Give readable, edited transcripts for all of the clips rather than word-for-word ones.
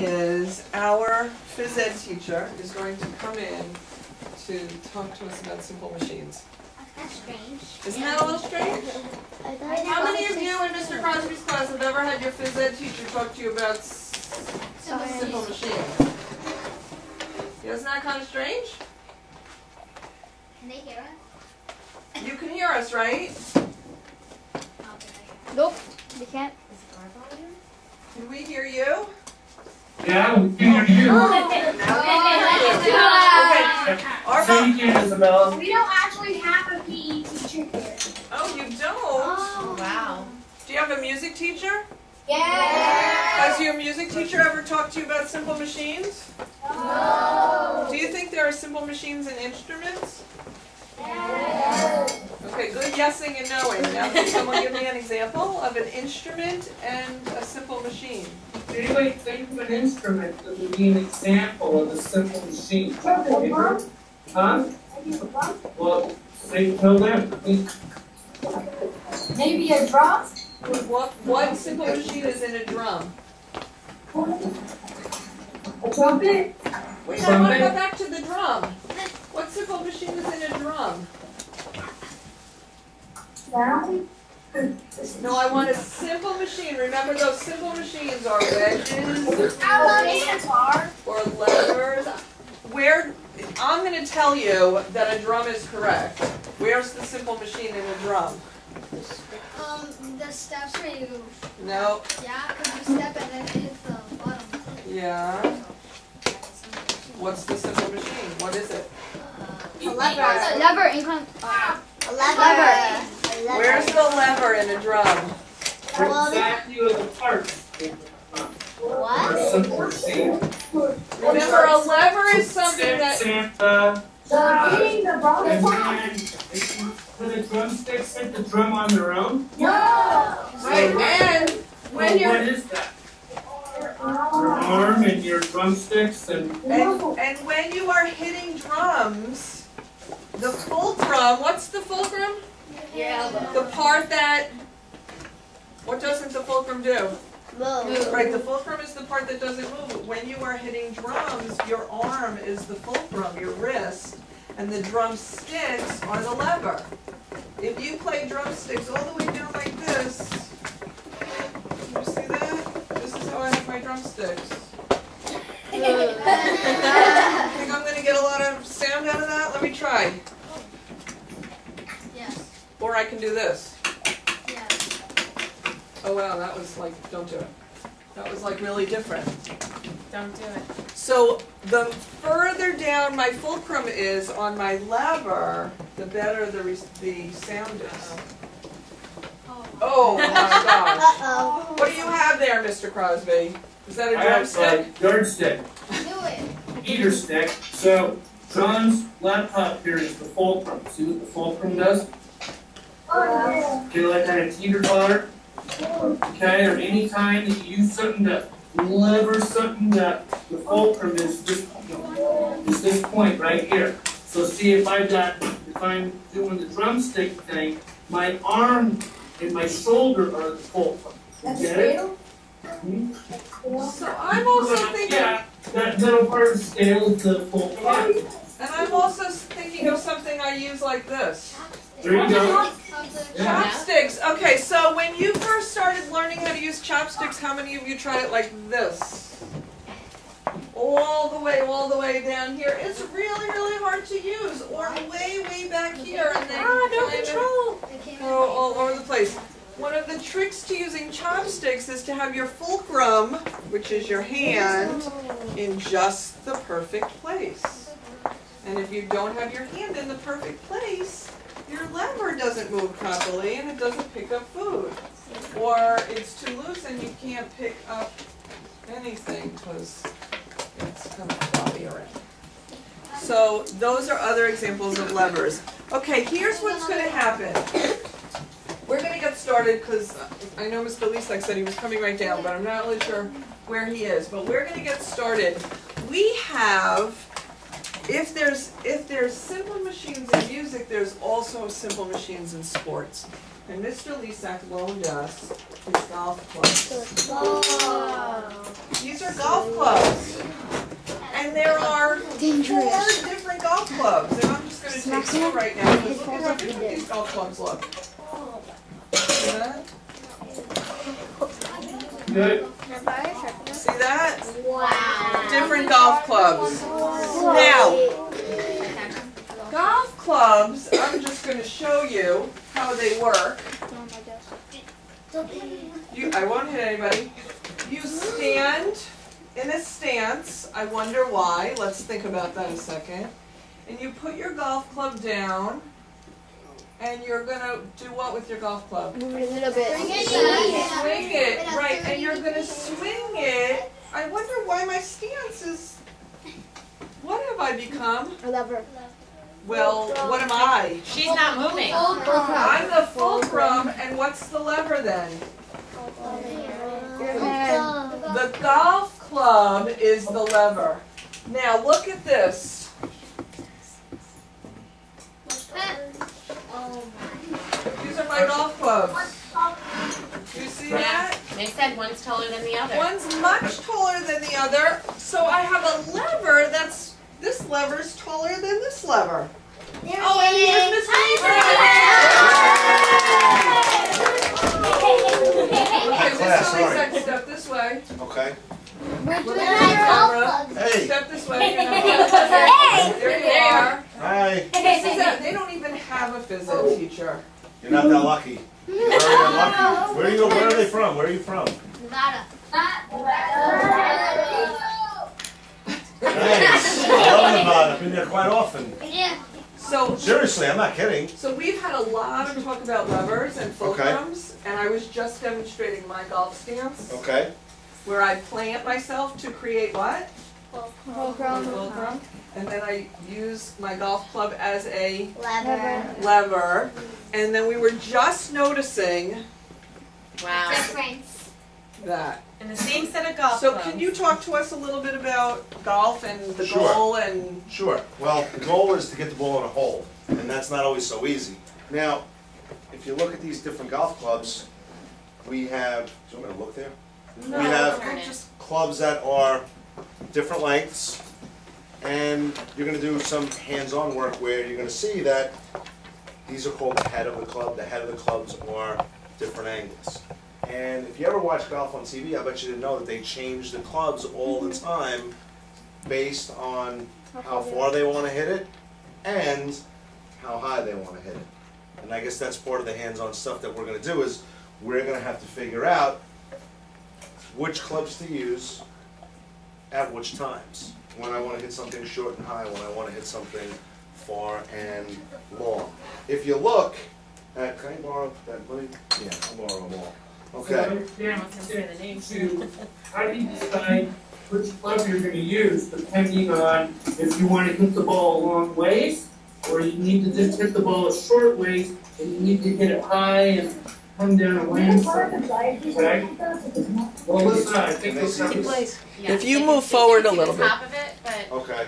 is our phys ed teacher is going to come in to talk to us about simple machines. That's strange. Isn't that a little strange? How many of you in Mr. Crosby's class have ever had your phys ed teacher talk to you about simple machines? Isn't that kind of strange? Can they hear us? You can hear us, right? Nope, they can't. Can we hear you? Yeah, we can hear you. Okay. Isabella. We don't actually have a PE teacher here. Oh, you don't? Oh, wow. Do you have a music teacher? Yeah. Has your music teacher ever talked to you about simple machines? No. Do you think there are simple machines and instruments? Yes. Okay, good yesing and knowing. Now can someone give me an example of an instrument and a simple machine? Anybody think of an instrument that would be an example of a simple machine? Huh? Well, say tell them. Maybe a drum? What simple machine is in a drum? A trumpet? Wait, I want to go back to the drum. What simple machine is in a drum? No, I want a simple machine. Remember, those simple machines are wedges or levers. Where I'm going to tell you that a drum is correct. Where's the simple machine in a drum? The steps where you. No. Yeah, because you step and then it hits the bottom. Yeah. What's the simple machine? What is it? A lever. A lever. Where's the lever in a drum? Exactly what the parts. What? Simple machine. Remember, a lever is something that. Santa. And then if you put a drumsticks hit the drum on their own. Right, and when you're. What is that? Your arm and your drumsticks and when you are hitting drums, the fulcrum, what's the fulcrum? Yeah. The part that, what doesn't the fulcrum do? Move. Right, the fulcrum is the part that doesn't move. When you are hitting drums, your arm is the fulcrum, your wrist, and the drumsticks are the lever. If you play drumsticks all the way down like this, can you see that? This is how I hit my drumsticks. Think I'm going to get a lot of sound out of that? Let me try. Yes. Or I can do this. Yes. Oh wow, that was like, don't do it. That was like really different. Don't do it. So the further down my fulcrum is on my lever, the better the sound is. Oh my gosh. Uh-oh. What do you have there, Mr. Crosby? Is that a I have drumstick? a yardstick, Do it. eater stick. So John's laptop here is the fulcrum. See what the fulcrum does? Okay, like kind of teeter-totter. Okay, or any time that you use something to lever something, that the fulcrum is this point right here. So see if I'm doing the drumstick thing, my arm and my shoulder are the fulcrum. Get it? Hmm? So I'm also thinking, Yeah, that middle part of the scale is the fulcrum. and I'm also thinking of something I use like this. There you go. Yeah. Chopsticks. Okay, so when you first started learning how to use chopsticks, how many of you tried it like this? All the way down here. It's really, really hard to use. Or way, way back here, and then No control. go all over the place. One of the tricks to using chopsticks is to have your fulcrum, which is your hand, in just the perfect place. And if you don't have your hand in the perfect place, your lever doesn't move properly and it doesn't pick up food. Or it's too loose and you can't pick up anything because it's kind of floppy around. So those are other examples of levers. Okay, here's what's going to happen. We're going to get started because I know Mr. Lisak said he was coming right down, but I'm not really sure where he is. But we're going to get started. We have, if there's simple machines in music, there's also simple machines in sports. And Mr. Lisak loaned us his golf clubs. Oh. These are golf clubs. And there are 4 different golf clubs. And I'm just going to take 2 right now because look at how different these golf clubs look. See that? Good. See that? Wow. Different golf clubs. Now, golf clubs, I'm just going to show you how they work. I won't hit anybody. You stand in a stance. I wonder why. Let's think about that a second. And you put your golf club down. And you're going to do what with your golf club? Move it a little bit. Swing it, right, and you're going to swing it. I wonder why my stance is, what have I become? A lever. Well, what am I? She's not moving. I'm the fulcrum, and what's the lever then? The golf club is the lever. Now look at this. These are my golf clubs. Do you see that? They said one's taller than the other. One's much taller than the other, so I have a lever that's, this lever's taller than this lever. Oh, and here's Miss Okay, Miss Lisa, step this way. Okay. Look at the camera. Hey. Step this way. There you are. Hi. This is a, they don't even have a phys ed teacher. You're not that lucky. You're very unlucky. Where are they from? Where are you from? Nevada. Nice. I love Nevada. I've been there quite often. Yeah. So, Seriously, I'm not kidding. so we've had a lot of talk about levers and fulcrums, and I was just demonstrating my golf stance, Okay. where I plant myself to create what? Fulcrum. And then I use my golf club as a lever. And then we were just noticing Wow. Difference. that. And the same set of golf So clubs. can you talk to us a little bit about golf and the Sure. goal and... Sure. Well, the goal is to get the ball in a hole, and that's not always so easy. Now, if you look at these different golf clubs, we have, do you want me to look there? No, We have okay, just clubs that are different lengths, and you're going to do some hands-on work where you're going to see that these are called the head of the club. The head of the clubs are different angles. And if you ever watch golf on TV, I bet you didn't know that they change the clubs all the time based on how far they want to hit it and how high they want to hit it. And I guess that's part of the hands-on stuff that we're going to do is we're going to have to figure out which clubs to use at which times. When I want to hit something short and high, when I want to hit something far and long. If you look at, can I borrow that money? Yeah, I'll borrow them all. Okay. How do you decide which club you're going to use depending on if you want to hit the ball a long ways or you need to just hit the ball a short ways and you need to hit it high and come down and land something, okay? Well, listen, I think this is... Yeah, If you they move can forward see a little the bit. top of it, but Okay.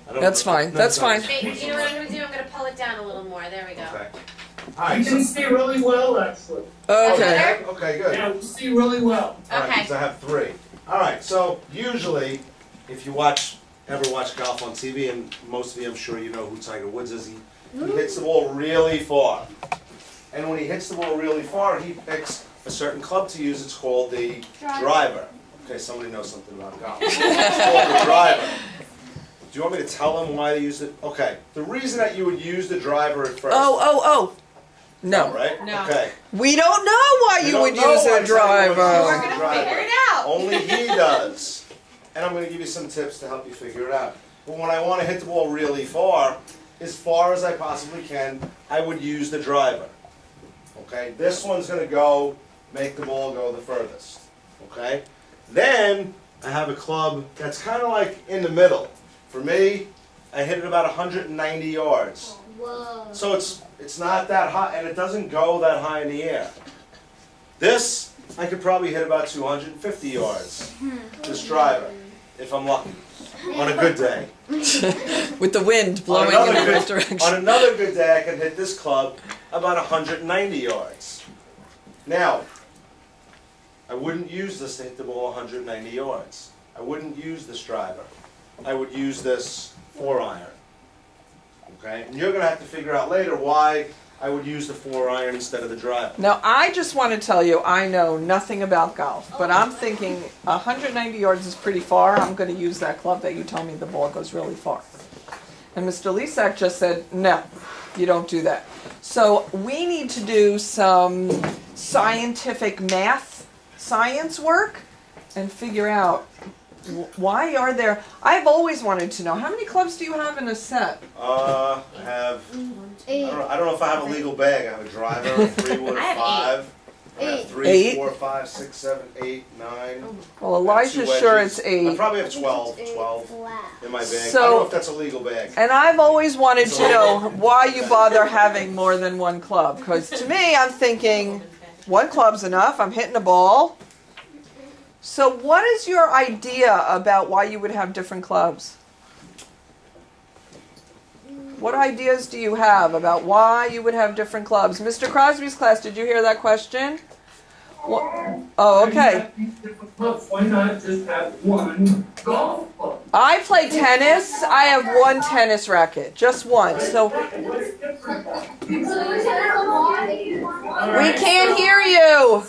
I don't That's know. fine, No, that's no, fine. Wait, you know what I'm gonna do? I'm gonna pull it down a little more. There we go. Okay. You Alright, can see really well, actually. Okay. okay, good. Yeah, you see really well. Alright, Okay. because I have 3. Alright, so usually, if you ever watch golf on TV, and most of you I'm sure you know who Tiger Woods is, he hits the ball really far. And when he hits the ball really far, he picks a certain club to use. It's called the driver. Okay, somebody knows something about golf. It's called the driver. Do you want me to tell them why they use it? Okay, the reason that you would use the driver at first. Oh. No. Right? No. Okay. We don't know why We you don't would know use why a Tiger Woods driver. uses We're the gonna driver. figure it out. Only he does. And I'm going to give you some tips to help you figure it out. But when I want to hit the ball really far as I possibly can, I would use the driver. Okay? This one's going to make the ball go the furthest. Okay? Then I have a club that's kind of like in the middle. For me, I hit it about 190 yards. Whoa. So it's not that high, and it doesn't go that high in the air. This, I could probably hit about 250 yards, this driver, if I'm lucky, on a good day. With the wind blowing in the right direction. On another good day, I can hit this club about 190 yards. Now, I wouldn't use this to hit the ball 190 yards. I wouldn't use this driver. I would use this 4-iron. Okay? And you're going to have to figure out later why I would use the 4-iron instead of the driver. Now, I just want to tell you, I know nothing about golf, but I'm thinking 190 yards is pretty far. I'm going to use that club that you told me the ball goes really far. And Mr. Lisak just said, no, you don't do that. So we need to do some scientific science work and figure out why are there, I've always wanted to know, how many clubs do you have in a set? I have, I don't know if I have a legal bag. I have a driver, a 3-wood, a 5. I have 3, Eight. 4, 5, 6, 7, 8, 9. Well, Elijah's sure it's I 8. probably have 12 in my bag. I So- don't know if that's a legal bag. And I've always wanted to know why you bother having more than one club. Because to me, I'm thinking, one club's enough. I'm hitting a ball. So what is your idea about why you would have different clubs? What ideas do you have about why you would have different clubs? Mr. Crosby's class, did you hear that question? Oh, okay. Why not just have one golf club? I play tennis. I have one tennis racket, just one. So What's different? we can't hear you.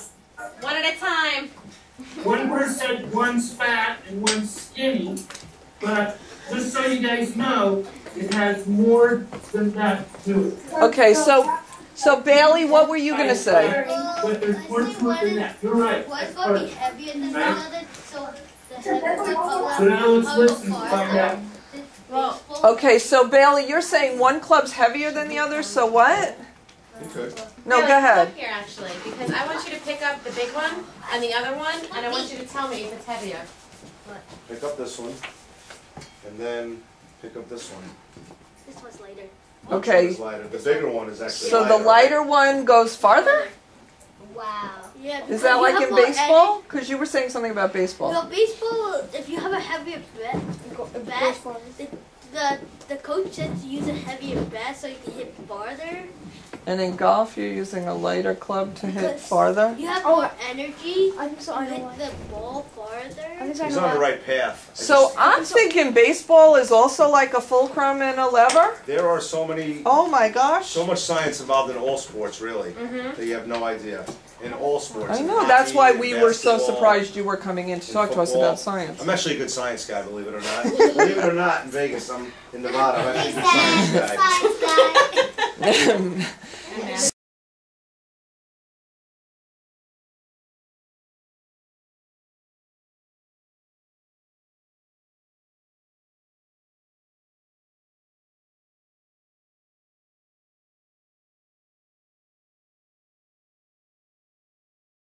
One at a time. 1% one's fat and one's skinny, but just so you guys know, it has more than that to it. Okay, so Bailey, what were you gonna say? But there's more to it than that. You're right. One's gonna be heavier than the other, so the heavier one So now let's listen and find out. Well, Okay, so Bailey, you're saying one club's heavier than the other, so what? Okay. No, yeah, go let's ahead. look here actually, because I want you to pick up the big one and the other one, and I want you to tell me if it's heavier. Pick up this one, and then pick up this one. This one's lighter. Okay, It's lighter. The bigger one is actually so lighter. the lighter one goes farther? Wow. Yeah. Is that like in baseball? Because you were saying something about baseball. No, baseball. If you have a heavier bat, the coach said to use a heavier bat so you can hit farther. And in golf, you're using a lighter club to hit Because farther? You have more energy. I think so. You I know hit why. the ball farther. I think so. I He's know on the why. right path. So I'm thinking baseball is also like a fulcrum and a lever? There are so many, Oh my gosh. so much science involved in all sports, really, Mm-hmm. that you have no idea. In all sports. I in know, that's hockey, why in we were so basketball. surprised you were coming in to in talk to us football. about science. I'm actually a good science guy, believe it or not. Believe it or not, in Vegas, I'm in Nevada. I'm actually a good science guy.